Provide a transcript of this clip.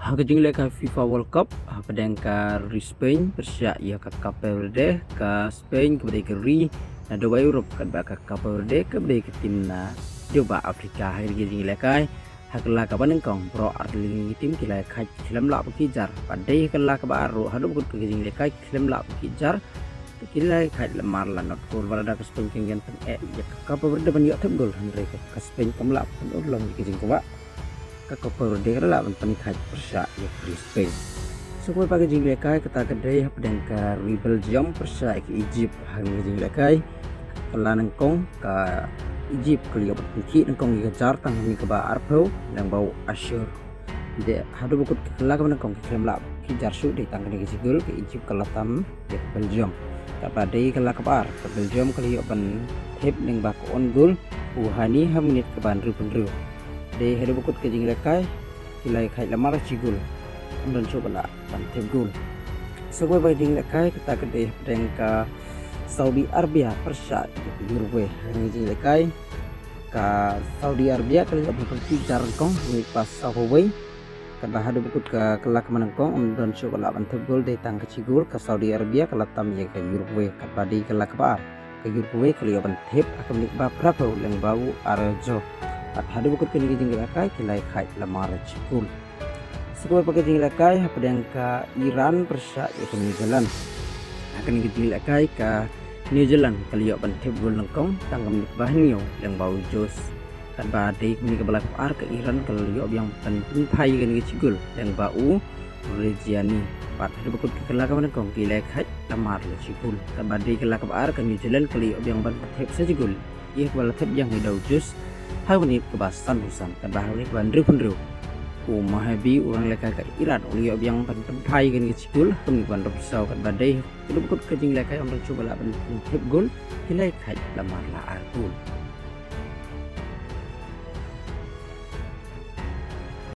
Hagajing leka FIFA World Cup pedang ka Spain Persia ia ka Cape Verde ka Spain kepada Geri na doba Europe ka Cape Verde kepada ke timna doba Afrika hagajing leka hakla ka banengkong pro arling tim kila kai film la kijar padai kala ka baru hadu kut hagajing leka film la kijar kila kai lemar la not gol barada ka Spain kengen pen ya Cape Verde ban yo gol hanre ka Spain kamla pen ulong hagajing ko ba Cape Verde la penikah Persia ya Spain. Supaya pakai jinglekai kata kedai pedang ka Belgium Persia ke Egypt hang jinglekai kala nengkong ka Egypt kali apa kunci nengkong kejar tang ni ke ba Arpo yang bau Asyur. Dia hadu bukut kala ka nengkong klem la kejar su di tang ni ke ke Egypt kala tam ya Belgium. Tak padai kala ke bar ke Belgium kali apa tip ning ba on gol uhani ha menit ke ban ru de hede bukut ke jinglekai kilai khai lamar cigul dan coba lah pantai gol sebuah bagi jinglekai kita kedai pedang ka Saudi Arabia Persia Uruguay jinglekai ka Saudi Arabia kali apa kejar kong ni pas Huawei kada hade bukut ka kelak menengkong dan coba lah pantai gol de tang ke cigul ka Saudi Arabia kala tam ya ka Uruguay ka badi kelak ba ka Uruguay kali apa tip akan nikba berapa yang bau arjo hadu bukut ke jinglekai kilai khai lamar cikul sebuah pakai jinglekai pedang ka Iran Persia yaitu New Zealand akan jinglekai ka New Zealand kali yo ban tip gol lengkong tanggam bahnio yang bau jos kan badai kini ke belak ar ke Iran kali yo yang penting pai kan cikul yang bau Regiani pat hadu bukut ke kelak lengkong kilai khai lamar cikul kan badai kelak ar ke New Zealand kali yo yang ban tip sajigul ia kepala tip yang hidau jos hai wanit kebasan husan kan bahari bandru pendru mahabi orang leka ke Iran oli yang pai kan kecil kami bandru pisau kan badai itu bukut kejing leka orang coba lah tip gol kilai kai lamar la argul